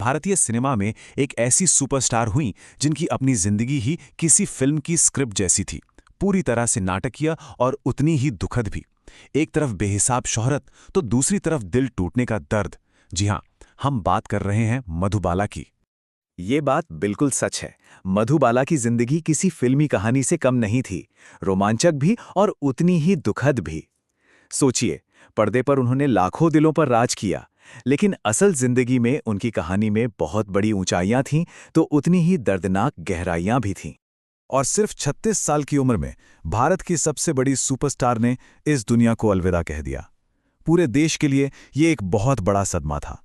भारतीय सिनेमा में एक ऐसी सुपरस्टार हुई जिनकी अपनी जिंदगी ही किसी फिल्म की स्क्रिप्ट जैसी थी, पूरी तरह से नाटकीय और उतनी ही दुखद भी। एक तरफ बेहिसाब शोहरत तो दूसरी तरफ दिल टूटने का दर्द। जी हाँ, हम बात कर रहे हैं मधुबाला की। ये बात बिल्कुल सच है। मधुबाला की जिंदगी किसी फिल्मी कहानी से कम नहीं थी, रोमांचक भी और उतनी ही दुखद भी। सोचिए, पर्दे पर उन्होंने लाखों दिलों पर राज किया, लेकिन असल जिंदगी में उनकी कहानी में बहुत बड़ी ऊंचाइयां थीं तो उतनी ही दर्दनाक गहराइयां भी थीं। और सिर्फ 36 साल की उम्र में भारत की सबसे बड़ी सुपरस्टार ने इस दुनिया को अलविदा कह दिया। पूरे देश के लिए ये एक बहुत बड़ा सदमा था,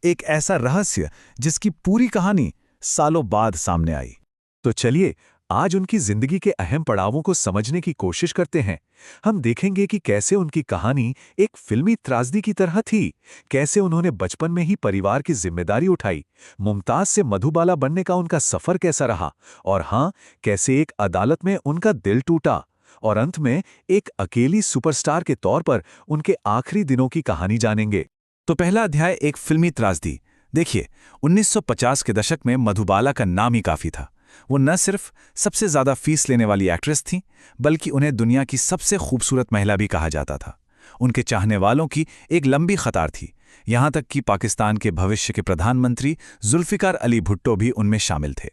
एक ऐसा रहस्य जिसकी पूरी कहानी सालों बाद सामने आई। तो चलिए आज उनकी जिंदगी के अहम पड़ावों को समझने की कोशिश करते हैं। हम देखेंगे कि कैसे उनकी कहानी एक फिल्मी त्रासदी की तरह थी, कैसे उन्होंने बचपन में ही परिवार की जिम्मेदारी उठाई, मुमताज से मधुबाला बनने का उनका सफर कैसा रहा, और हाँ, कैसे एक अदालत में उनका दिल टूटा, और अंत में एक अकेली सुपरस्टार के तौर पर उनके आखिरी दिनों की कहानी जानेंगे। तो पहला अध्याय, एक फिल्मी त्रासदी। देखिए, 1950 के दशक में मधुबाला का नाम ही काफी था। वो न सिर्फ सबसे ज्यादा फीस लेने वाली एक्ट्रेस थीं, बल्कि उन्हें दुनिया की सबसे खूबसूरत महिला भी कहा जाता था। उनके चाहने वालों की एक लंबी कतार थी, यहां तक कि पाकिस्तान के भविष्य के प्रधानमंत्री जुल्फिकार अली भुट्टो भी उनमें शामिल थे।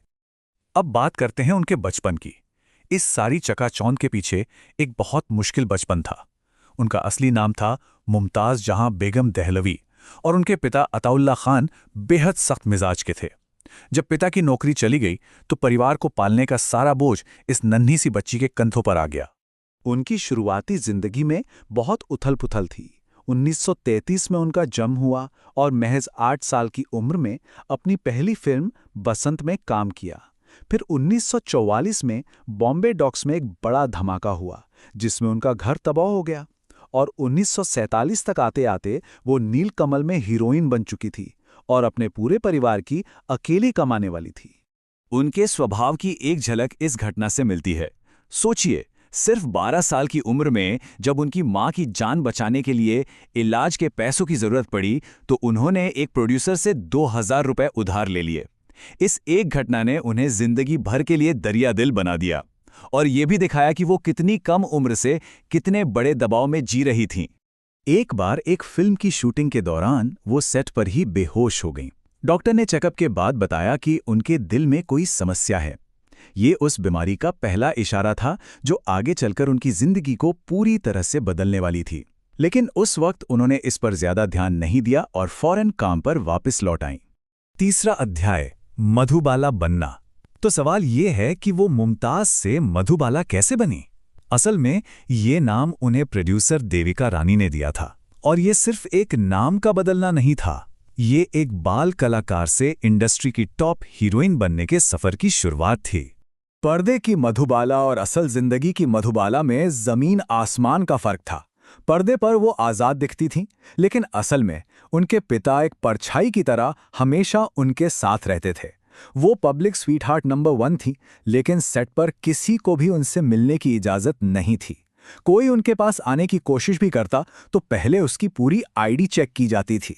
अब बात करते हैं उनके बचपन की। इस सारी चकाचौंध के पीछे एक बहुत मुश्किल बचपन था। उनका असली नाम था मुमताज जहां बेगम दहलवी, और उनके पिता अताउल्ला खान बेहद सख्त मिजाज के थे। जब पिता की नौकरी चली गई तो परिवार को पालने का सारा बोझ इस नन्ही सी बच्ची के कंधों पर आ गया। उनकी शुरुआती जिंदगी में बहुत उथल-पुथल थी। 1933 में उनका जन्म हुआ और महज 8 साल की उम्र में अपनी पहली फिल्म बसंत में काम किया। फिर 1944 में बॉम्बे डॉक्स में एक बड़ा धमाका हुआ, जिसमें उनका घर तबाह हो गया, और 1947 तक आते-आते वो नीलकमल में हीरोइन बन चुकी थी और अपने पूरे परिवार की अकेली कमाने वाली थी। उनके स्वभाव की एक झलक इस घटना से मिलती है। सोचिए, सिर्फ 12 साल की उम्र में जब उनकी मां की जान बचाने के लिए इलाज के पैसों की जरूरत पड़ी तो उन्होंने एक प्रोड्यूसर से 2000 रुपए उधार ले लिए। इस एक घटना ने उन्हें जिंदगी भर के लिए दरिया दिल बना दिया, और यह भी दिखाया कि वो कितनी कम उम्र से कितने बड़े दबाव में जी रही थीं। एक बार एक फिल्म की शूटिंग के दौरान वो सेट पर ही बेहोश हो गईं। डॉक्टर ने चेकअप के बाद बताया कि उनके दिल में कोई समस्या है। ये उस बीमारी का पहला इशारा था जो आगे चलकर उनकी जिंदगी को पूरी तरह से बदलने वाली थी। लेकिन उस वक्त उन्होंने इस पर ज्यादा ध्यान नहीं दिया और फौरन काम पर वापस लौट आईं। तीसरा अध्याय, मधुबाला बनना। तो सवाल ये है कि वो मुमताज से मधुबाला कैसे बनी? असल में ये नाम उन्हें प्रोड्यूसर देविका रानी ने दिया था, और ये सिर्फ एक नाम का बदलना नहीं था। ये एक बाल कलाकार से इंडस्ट्री की टॉप हीरोइन बनने के सफर की शुरुआत थी। पर्दे की मधुबाला और असल जिंदगी की मधुबाला में जमीन आसमान का फर्क था। पर्दे पर वो आजाद दिखती थीं, लेकिन असल में उनके पिता एक परछाई की तरह हमेशा उनके साथ रहते थे। वो पब्लिक स्वीटहार्ट नंबर 1 थी, लेकिन सेट पर किसी को भी उनसे मिलने की इजाजत नहीं थी। कोई उनके पास आने की कोशिश भी करता तो पहले उसकी पूरी आईडी चेक की जाती थी।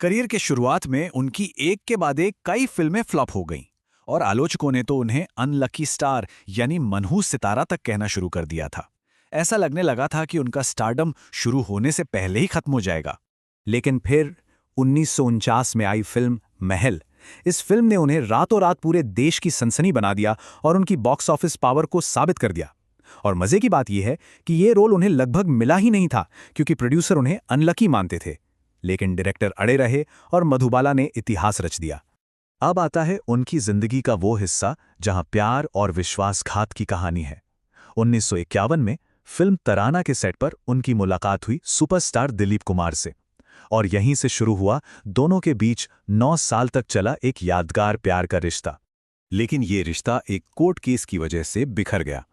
करियर के शुरुआत में उनकी एक के बाद एक कई फिल्में फ्लॉप हो गईं, और आलोचकों ने तो उन्हें अनलकी स्टार यानी मनहूस सितारा तक कहना शुरू कर दिया था। ऐसा लगने लगा था कि उनका स्टारडम शुरू होने से पहले ही खत्म हो जाएगा। लेकिन फिर 1949 में आई फिल्म महल। इस फिल्म ने उन्हें रातों रात पूरे देश की सनसनी बना दिया और उनकी बॉक्स ऑफिस पावर को साबित कर दिया। और मजे की बात यह है कि ये रोल उन्हें लगभग मिला ही नहीं था, क्योंकि प्रोड्यूसर उन्हें अनलकी मानते थे। लेकिन डायरेक्टर अड़े रहे और मधुबाला ने इतिहास रच दिया। अब आता है उनकी जिंदगी का वो हिस्सा जहां प्यार और विश्वासघात की कहानी है। 1951 में फिल्म तराना के सेट पर उनकी मुलाकात हुई सुपरस्टार दिलीप कुमार से, और यहीं से शुरू हुआ दोनों के बीच 9 साल तक चला एक यादगार प्यार का रिश्ता। लेकिन ये रिश्ता एक कोर्ट केस की वजह से बिखर गया।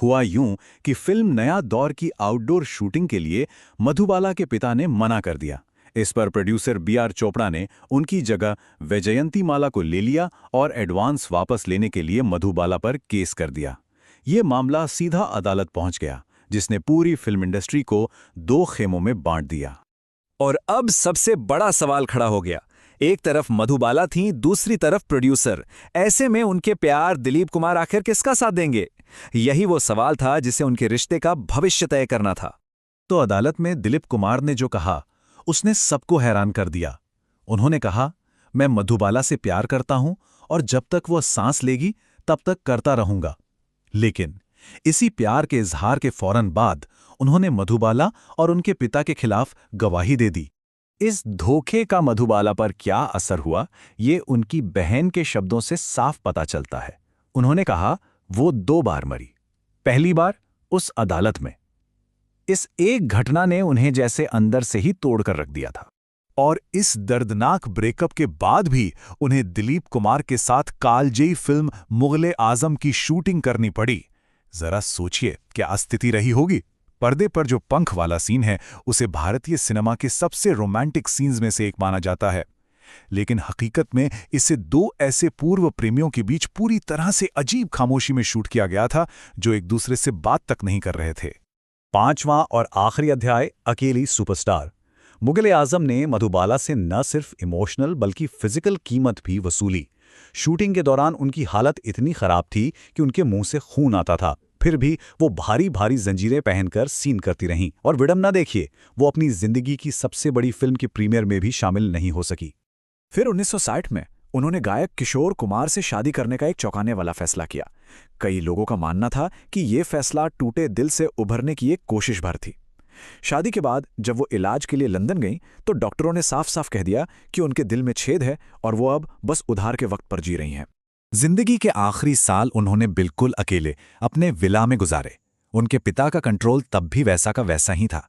हुआ यूं कि फिल्म नया दौर की आउटडोर शूटिंग के लिए मधुबाला के पिता ने मना कर दिया। इस पर प्रोड्यूसर बीआर चोपड़ा ने उनकी जगह वैजयंती माला को ले लिया और एडवांस वापस लेने के लिए मधुबाला पर केस कर दिया। ये मामला सीधा अदालत पहुंच गया, जिसने पूरी फिल्म इंडस्ट्री को 2 खेमों में बांट दिया। और अब सबसे बड़ा सवाल खड़ा हो गया। एक तरफ मधुबाला थीं, दूसरी तरफ प्रोड्यूसर। ऐसे में उनके प्यार दिलीप कुमार आखिर किसका साथ देंगे? यही वो सवाल था जिसे उनके रिश्ते का भविष्य तय करना था। तो अदालत में दिलीप कुमार ने जो कहा, उसने सबको हैरान कर दिया। उन्होंने कहा, मैं मधुबाला से प्यार करता हूं और जब तक वो सांस लेगी तब तक करता रहूंगा। लेकिन इसी प्यार के इजहार के फौरन बाद उन्होंने मधुबाला और उनके पिता के खिलाफ गवाही दे दी। इस धोखे का मधुबाला पर क्या असर हुआ, ये उनकी बहन के शब्दों से साफ पता चलता है। उन्होंने कहा, वो 2 बार मरी। पहली बार उस अदालत में। इस एक घटना ने उन्हें जैसे अंदर से ही तोड़कर रख दिया था। और इस दर्दनाक ब्रेकअप के बाद भी उन्हें दिलीप कुमार के साथ कालजयी फिल्म मुग़ल-ए-आज़म की शूटिंग करनी पड़ी। जरा सोचिए क्या स्थिति रही होगी। पर्दे पर जो पंख वाला सीन है उसे भारतीय सिनेमा के सबसे रोमांटिक सीन्स में से एक माना जाता है, लेकिन हकीकत में इसे 2 ऐसे पूर्व प्रेमियों के बीच पूरी तरह से अजीब खामोशी में शूट किया गया था, जो एक दूसरे से बात तक नहीं कर रहे थे। 5वां और आखिरी अध्याय, अकेली सुपरस्टार। मुग़ल-ए-आज़म ने मधुबाला से न सिर्फ इमोशनल बल्कि फिजिकल कीमत भी वसूली। शूटिंग के दौरान उनकी हालत इतनी खराब थी कि उनके मुंह से खून आता था। फिर भी वो भारी भारी जंजीरें पहनकर सीन करती रहीं। और विडंबना देखिए, वो अपनी जिंदगी की सबसे बड़ी फिल्म के प्रीमियर में भी शामिल नहीं हो सकी। फिर 1960 में उन्होंने गायक किशोर कुमार से शादी करने का एक चौंकाने वाला फैसला किया। कई लोगों का मानना था कि ये फैसला टूटे दिल से उभरने की एक कोशिश भर थी। शादी के बाद जब वो इलाज के लिए लंदन गईं, तो डॉक्टरों ने साफ साफ कह दिया कि उनके दिल में छेद है और वो अब बस उधार के वक्त पर जी रही हैं। जिंदगी के आखिरी साल उन्होंने बिल्कुल अकेले अपने विला में गुजारे। उनके पिता का कंट्रोल तब भी वैसा का वैसा ही था।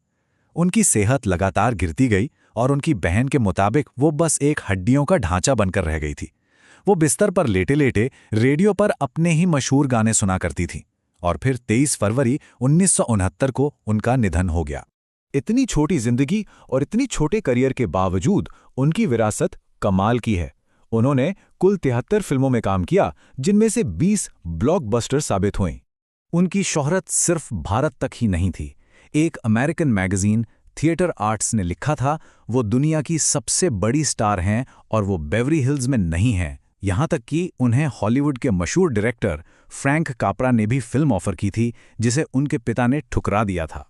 उनकी सेहत लगातार गिरती गई और उनकी बहन के मुताबिक वो बस एक हड्डियों का ढांचा बनकर रह गई थी। वो बिस्तर पर लेटे लेटे रेडियो पर अपने ही मशहूर गाने सुना करती थी। और फिर 23 फरवरी 1969 को उनका निधन हो गया। इतनी छोटी जिंदगी और इतनी छोटे करियर के बावजूद उनकी विरासत कमाल की है। उन्होंने कुल 73 फिल्मों में काम किया, जिनमें से 20 ब्लॉकबस्टर साबित हुईं। उनकी शोहरत सिर्फ भारत तक ही नहीं थी। एक अमेरिकन मैगजीन थिएटर आर्ट्स ने लिखा था, वो दुनिया की सबसे बड़ी स्टार हैं और वो बेवरी हिल्स में नहीं हैं। यहाँ तक कि उन्हें हॉलीवुड के मशहूर डायरेक्टर फ्रैंक कापरा ने भी फिल्म ऑफर की थी, जिसे उनके पिता ने ठुकरा दिया था।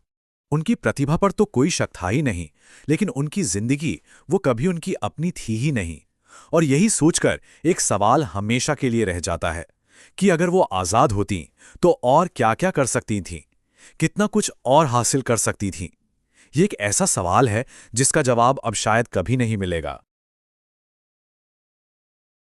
उनकी प्रतिभा पर तो कोई शक था ही नहीं, लेकिन उनकी जिंदगी वो कभी उनकी अपनी थी ही नहीं। और यही सोचकर एक सवाल हमेशा के लिए रह जाता है कि अगर वो आज़ाद होतीं तो और क्या-क्या कर सकती थीं, कितना कुछ और हासिल कर सकती थीं। ये एक ऐसा सवाल है जिसका जवाब अब शायद कभी नहीं मिलेगा।